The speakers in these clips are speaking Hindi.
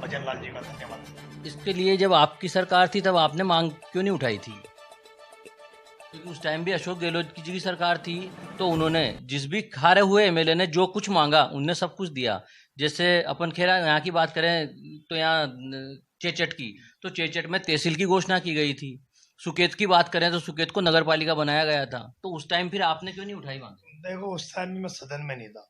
भजन लाल जी का धन्यवाद। इसके लिए जब आपकी सरकार थी तब आपने मांग क्यों नहीं उठाई थी? क्योंकि उस टाइम भी अशोक गहलोत जी की सरकार थी, तो उन्होंने जिस भी हारे हुए एमएलए ने जो कुछ मांगा उनने सब कुछ दिया। जैसे अपन खेरा यहाँ की बात करें तो यहाँ चेचट की, तो चेचट में तहसील की घोषणा की गई थी। सुकेत की बात करें तो सुकेत को नगर पालिका बनाया गया था। तो उस टाइम फिर आपने क्यों नहीं उठाई मांग? देखो उस टाइम मैं सदन में नहीं था।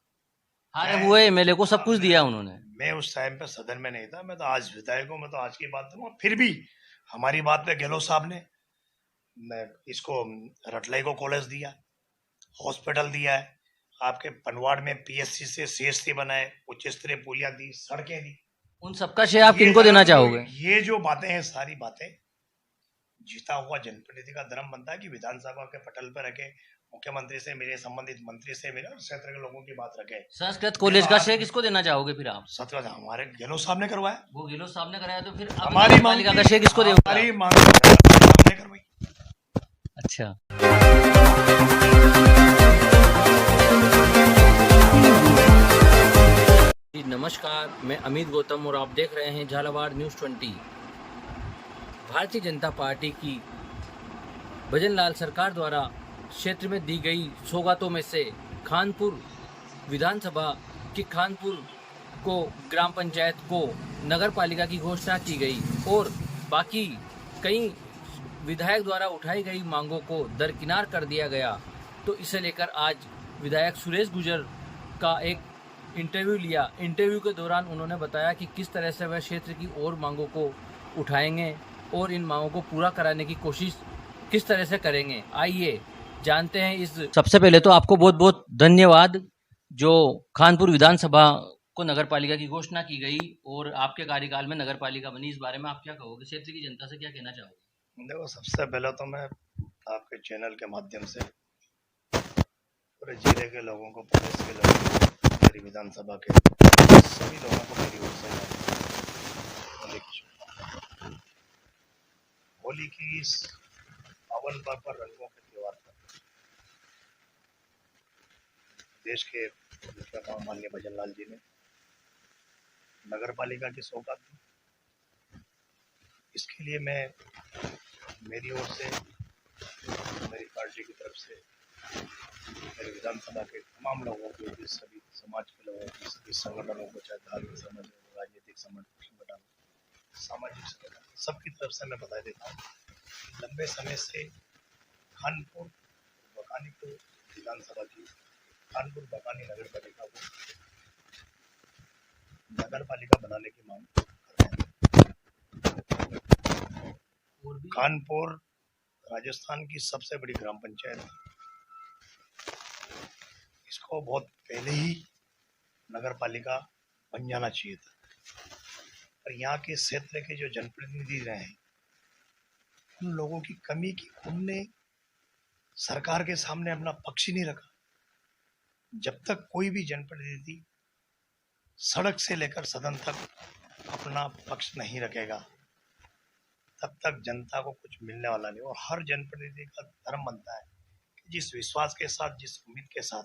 हारे हुए एमएलए को सब कुछ दिया उन्होंने। मैं उस टाइम पे सदन में नहीं था। मैं तो आज विधायक हूँ, मैं तो आज की बात करूँ। फिर भी हमारी बात पे गहलोत साहब ने इसको रटलाई को कॉलेज दिया, हॉस्पिटल दिया है, आपके पनवाड़ में पीएससी से सीएससी बनाए, उच्च स्तरीय पुलिया दी, सड़कें दी। उन सबका श्रेय आप किनको देना चाहोगे? ये जो बातें हैं, सारी बातें जीता हुआ जनप्रतिनिधि का धर्म बनता है कि विधानसभा के पटल पर रखे, मुख्यमंत्री से मिले, संबंधित मंत्री से मिले और क्षेत्र के लोगों की बात रखे। संस्कृत कॉलेज का श्रेय किसको देना चाहोगे फिर आप? सत्य हमारे गहलोत साहब ने करवाया। वो गहलोत साहब ने कराया, तो फिर हमारी पालिका का श्रेय किसको देंगे? हमारी मांग हमने करवाई। अच्छा, नमस्कार, मैं अमित गौतम और आप देख रहे हैं झालावाड़ न्यूज़ 20। भारतीय जनता पार्टी की भजन लाल सरकार द्वारा क्षेत्र में दी गई सौगातों में से खानपुर विधानसभा की खानपुर को ग्राम पंचायत को नगर पालिका की घोषणा की गई और बाकी कई विधायक द्वारा उठाई गई मांगों को दरकिनार कर दिया गया। तो इसे लेकर आज विधायक सुरेश गुर्जर का एक इंटरव्यू लिया। इंटरव्यू के दौरान उन्होंने बताया कि किस तरह से वह क्षेत्र की और मांगों को उठाएंगे और इन मांगों को पूरा कराने की कोशिश किस तरह से करेंगे। आइए जानते हैं इस। सबसे पहले तो आपको बहुत बहुत धन्यवाद जो खानपुर विधानसभा को नगर पालिका की घोषणा की गई और आपके कार्यकाल में नगर पालिका बनी। इस बारे में आप क्या कहोगे? क्षेत्र की जनता से क्या कहना चाहोगे? देखो, सबसे पहले तो मैं आपके चैनल के माध्यम से पूरे जिले के लोगों को, प्रदेश के लोगों को, मेरी विधानसभा के सभी लोगों को मेरी ओर से होली की शुभकामनाएं। होली की इस पावन पर्व पर, रंगों के त्योहार पर देश के मुख्यमंत्री माननीय भजन लाल जी ने नगर पालिका की सौगात दी। इसके लिए मैं मेरी ओर से, मेरी पार्टी की तरफ से, मेरी विधानसभा के तमाम लोगों को, सभी समाज के लोगों को, सभी संगठनों को, चाहे धार्मिक संगठन, राजनीतिक संगठन, सामाजिक संगठन, सबकी तरफ से मैं बधाई देता हूँ। लंबे समय से खानपुर बकानी को विधानसभा की, खानपुर बकानी नगर पालिका को नगर पालिका बनाने की मांग कर रहे हैं। खानपुर राजस्थान की सबसे बड़ी ग्राम पंचायत है। इसको बहुत पहले ही नगर पालिका बन जाना चाहिए था, पर यहाँ के क्षेत्र के जो जनप्रतिनिधि रहे हैं, उन लोगों की कमी की उनने सरकार के सामने अपना पक्ष ही नहीं रखा। जब तक कोई भी जनप्रतिनिधि सड़क से लेकर सदन तक अपना पक्ष नहीं रखेगा, तब तक जनता को कुछ मिलने वाला नहीं। और हर जनप्रतिनिधि का धर्म बनता है कि जिस विश्वास के साथ, जिस उम्मीद के साथ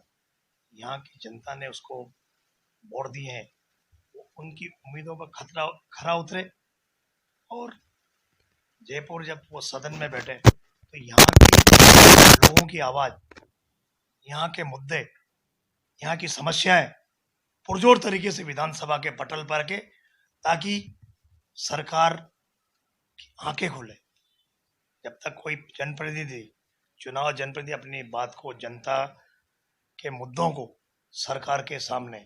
यहाँ की जनता ने उसको वोट दिए हैं, वो उनकी उम्मीदों पर खरा उतरे। और जयपुर जब वो सदन में बैठे तो यहाँ के लोगों की आवाज, यहाँ के मुद्दे, यहाँ की समस्याएं पुरजोर तरीके से विधानसभा के पटल पर रखे, ताकि सरकार की आंखें खुले। जब तक कोई जनप्रतिनिधि, चुनाव जनप्रतिनिधि अपनी बात को, जनता के मुद्दों को सरकार के सामने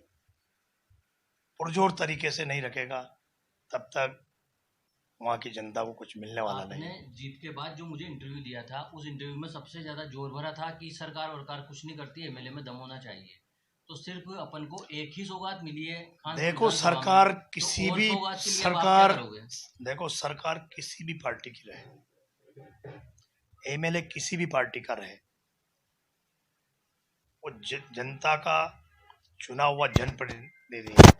पुरजोर तरीके से नहीं रखेगा, तब तक वहां की जनता को कुछ मिलने वाला नहीं। आपने जीत के बाद जो मुझे इंटरव्यू दिया था, उस इंटरव्यू में सबसे ज्यादा जोर भरा था कि सरकार कुछ नहीं करती, एमएलए में दम होना चाहिए। तो सिर्फ अपन को एक ही सौगात मिली है। देखो, सरकार किसी भी सरकार किसी भी पार्टी की रहे, एमएलए किसी भी पार्टी का रहे, वो जनता का चुना हुआ जनप्रतिनिधि है।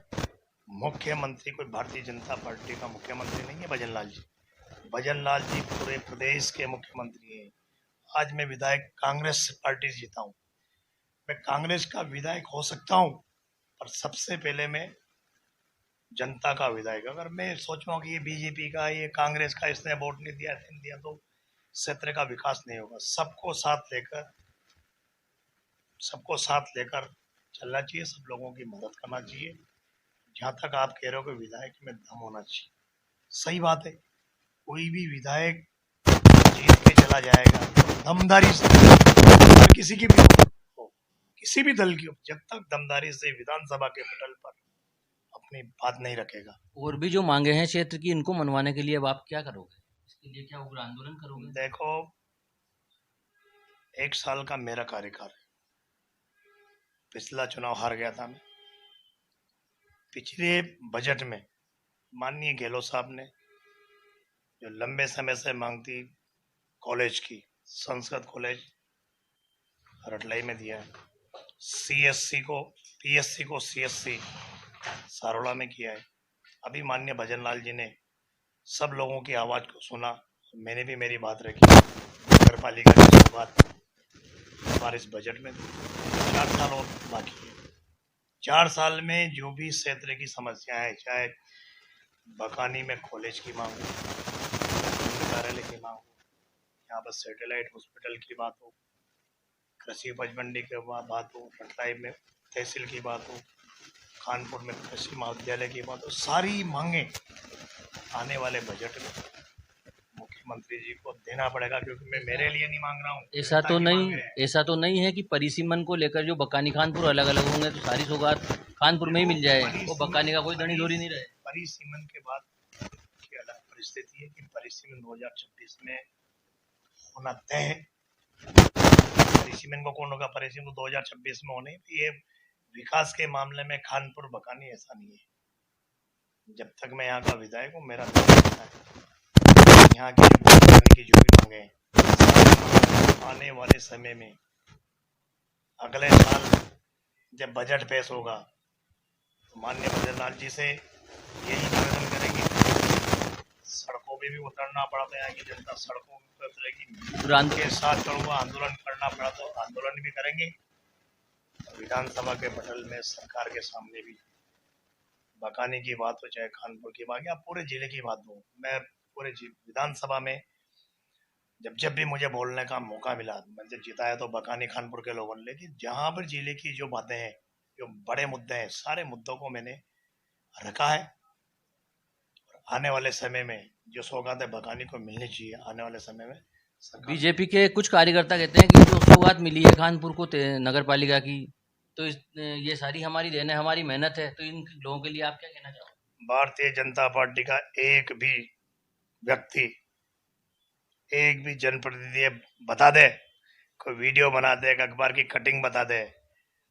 मुख्यमंत्री कोई भारतीय जनता पार्टी का मुख्यमंत्री नहीं है भजन लाल जी। भजन लाल जी पूरे प्रदेश के मुख्यमंत्री हैं। आज मैं विधायक कांग्रेस पार्टी से जीता हूँ, मैं कांग्रेस का विधायक हो सकता हूँ, पर सबसे पहले मैं जनता का विधायक। अगर मैं सोचूं कि ये बीजेपी का, ये कांग्रेस का, इसने वोट नहीं दिया, नहीं दिया, तो क्षेत्र का विकास नहीं होगा। सबको साथ लेकर चलना चाहिए, सब लोगों की मदद करना चाहिए। जहां तक आप कह रहे हो कि विधायक में दम होना चाहिए, सही बात है। कोई भी विधायक जीत के चला जाएगा दमदारी से, और किसी की भी हो, किसी भी दल की हो, जब तक दमदारी से विधानसभा के पटल पर अपनी बात नहीं रखेगा। और भी जो मांगे हैं क्षेत्र की, इनको मनवाने के लिए अब आप क्या करोगे? इसके लिए क्या उग्र आंदोलन करोगे? देखो, 1 साल का मेरा कार्यकाल है। पिछला चुनाव हार गया था मैं। पिछले बजट में माननीय गहलोत साहब ने जो लंबे समय से मांग थी कॉलेज की, संस्कृत कॉलेज रटलाई में दिया है, पीएससी को सीएससी सारोला में किया है। अभी माननीय भजन लाल जी ने सब लोगों की आवाज को सुना, मैंने भी मेरी बात रखी। नगर पालिका की शुरुआत हमारे इस बजट में 4 साल और बाकी है। 4 साल में जो भी क्षेत्र की समस्या है, चाहे बकानी में कॉलेज की मांग हो, कार्यालय की मांग हो, यहाँ पर सैटेलाइट हॉस्पिटल की बात हो, कृषि उपज मंडी की बात हो, रटलाई में तहसील की बात हो, कानपुर में कृषि महाविद्यालय की बात हो, सारी मांगे आने वाले बजट में मुख्यमंत्री जी को देना पड़ेगा, क्योंकि मैं मेरे लिए नहीं मांग रहा हूँ। ऐसा तो नहीं है कि परिसीमन को लेकर जो बकानी खानपुर अलग अलग होंगे तो सारी सौगात खानपुर में ही मिल जाए, वो बकानी का कोई दड़ी दोरी नहीं रहे। परिसीमन के बाद की अलग परिस्थिति है कि परिसीमन 2026 में होना तय है। परिसीमन को कौन होगा? परिसीमन 2026 में होने। ये विकास के मामले में खानपुर बकानी ऐसा नहीं है। जब तक मैं यहाँ का विधायक हूँ, मेरा है यहाँ की जो भी मांगे आने वाले समय में, अगले साल जब बजट पेश होगा तो माननीय भजन लाल जी से यही निवेदन करेंगे। सड़कों पे भी उतरना पड़ा तो यहाँ की जनता सड़कों पर उतरेगी, के साथ चलूंगा। आंदोलन करना पड़ा तो आंदोलन भी करेंगे। विधानसभा के पटल में सरकार के सामने भी बकानी की बात हो, चाहे खानपुर की बात, या पूरे जिले की बात हो, मैं पूरे विधानसभा में जब भी मुझे बोलने का मौका मिला, मैंने जिताया तो बकानी खानपुर के लोगों ने, लेकिन जहां पर जिले की जो बातें हैं, जो बड़े मुद्दे हैं, सारे मुद्दों को मैंने रखा है। और आने वाले समय में जो सौगातें बकानी को मिलनी चाहिए, आने वाले समय में बीजेपी के कुछ कार्यकर्ता कहते हैं कि जो सौगात मिली है खानपुर को नगर पालिका की, तो ये सारी हमारी देन है, हमारी मेहनत है। तो इन लोगों के लिए आप क्या कहना चाहोगे? भारतीय जनता पार्टी का एक भी व्यक्ति, एक भी जनप्रतिनिधि बता दे, कोई वीडियो बना दे, एक अखबार की कटिंग बता दे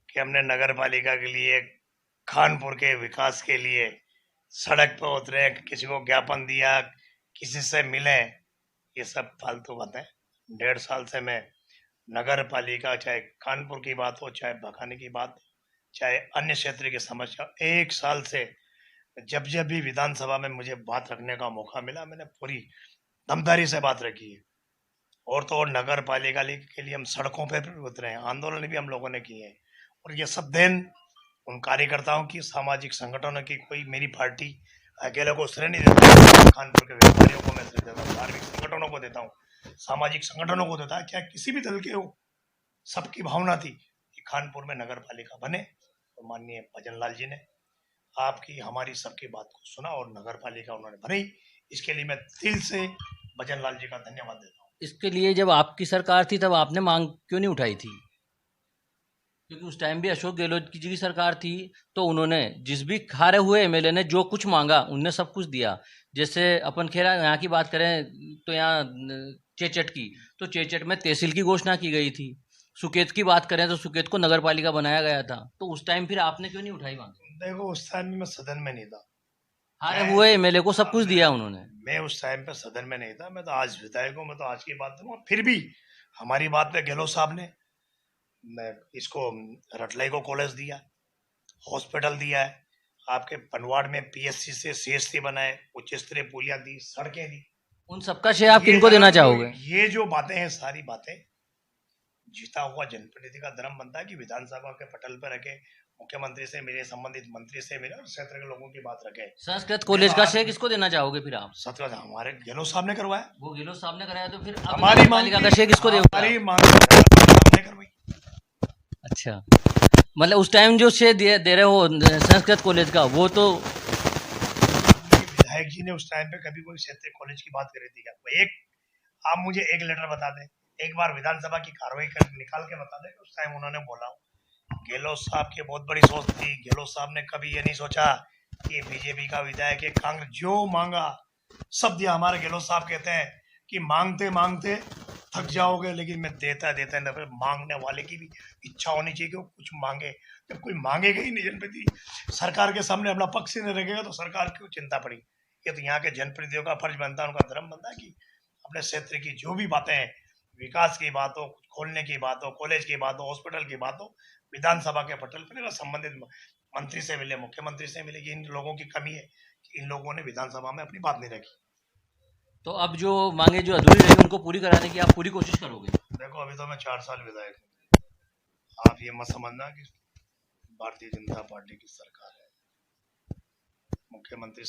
कि हमने नगर पालिका के लिए, खानपुर के विकास के लिए सड़क पर उतरे, किसी को ज्ञापन दिया, किसी से मिले, ये सब फालतू बातें। 1.5 साल से मैं नगर पालिका, चाहे कानपुर की बात हो, चाहे बकानी की बात, चाहे अन्य क्षेत्र की समस्या, 1 साल से जब भी विधानसभा में मुझे बात रखने का मौका मिला, मैंने पूरी दमदारी से बात रखी है। और तो और नगर पालिका के लिए हम सड़कों पर भी उतरे हैं, आंदोलन भी हम लोगों ने किए हैं। और ये सब देन उन कार्यकर्ताओं की, सामाजिक संगठनों की। कोई मेरी पार्टी अकेले को श्रेय नहीं देता, खानपुर के व्यापारियों को मैं श्रेय देता हूँ, धार्मिक संगठनों को देता हूँ, सामाजिक संगठनों को देता है, क्या किसी भी दल के हो। सबकी भावना थी कि खानपुर में नगर पालिका बने, तो माननीय भजन लाल जी ने आपकी, हमारी, सबकी बात को सुना और नगर पालिका उन्होंने बनाई। इसके लिए मैं दिल से भजन लाल जी का धन्यवाद देता हूँ। इसके लिए जब आपकी सरकार थी तब आपने मांग क्यों नहीं उठाई थी? क्योंकि उस टाइम भी अशोक गहलोत जी की सरकार थी, तो उन्होंने जिस भी हारे हुए एमएलए ने जो कुछ मांगा उनने सब कुछ दिया। जैसे अपन खेरा यहाँ की बात करें तो यहाँ चेचट की, तो चेचट में तहसील की घोषणा की गई थी। सुकेत की बात करें तो सुकेत को नगर पालिका बनाया गया था। तो उस टाइम फिर आपने क्यों नहीं उठाई मांग? देखो, उस टाइम मैं सदन में नहीं था। हारे हुए एमएलए को सब कुछ दिया उन्होंने। मैं उस टाइम पे सदन में नहीं था, मैं तो आज विधायक हूँ, मैं तो आज की बात करूँगा। फिर भी हमारी बात पे गहलोत साहब ने इसको रटलाई को कॉलेज दिया, हॉस्पिटल दिया है, आपके पनवाड़ में पीएससी से सीएससी बनाए, उच्च स्तरीय पुलिया दी, सड़कें दी। उन सबका श्रेय आप किनको देना चाहोगे? ये जो बातें हैं, सारी बातें जीता हुआ जनप्रतिनिधि का धर्म बनता है कि विधानसभा के पटल पर रखे मुख्यमंत्री से मिले, संबंधित मंत्री से मिले और क्षेत्र के लोगों की बात रखे। संस्कृत कॉलेज का श्रेय किसको देना चाहोगे फिर आप? सत्र हमारे गहलोत साहब ने करवाया, वो गहलोत साहब ने कराया, तो फिर अब हमारी नगर पालिका का श्रेय किसको दोगे? हमारी मांग हमने करवाई। अच्छा, मतलब उस टाइम जो श्रेय दे रहे हो संस्कृत कॉलेज का, वो तो विधायक जी ने उस टाइम पे कभी कोई क्षेत्रीय कॉलेज की बात करी थी क्या? एक आप मुझे एक लेटर बता दें, एक बार विधानसभा की कार्रवाई कर निकाल के बता दें कि उस टाइम उन्होंने बोला हो। गहलोत साहब की बहुत बड़ी सोच थी। गहलोत साहब ने कभी ये नहीं सोचा कि बीजेपी का विधायक है, कांग्रेस जो मांगा सब दिया। हमारे गहलोत साहब कहते हैं कि मांगते मांगते थक जाओगे, लेकिन मैं देता देता न, मांगने वाले की भी इच्छा होनी चाहिए कि वो कुछ मांगे। जब कोई मांगेगा ही नहीं, जनप्रतिनिधि सरकार के सामने अपना पक्ष ही नहीं रखेगा तो सरकार क्यों चिंता पड़ी। ये तो यहाँ के जनप्रतिनिधियों का फर्ज बनता है, उनका धर्म बनता है कि अपने क्षेत्र की जो भी बातें हैं, विकास की बात हो, खोलने की बात हो, कॉलेज की बात हो, हॉस्पिटल की बात हो, विधानसभा के पटल पर संबंधित मंत्री से मिले, मुख्यमंत्री से मिले कि इन लोगों की कमी है कि इन लोगों ने विधानसभा में अपनी बात नहीं रखी। तो अब जो मांगे जो अधूरी रही उनको पूरी कराने की आप पूरी कोशिश करोगे? देखो अभी तो मैं 4 साल विधायक हूँ, आप ये मत समझना कि भारतीय जनता पार्टी की सरकार है, मुख्यमंत्री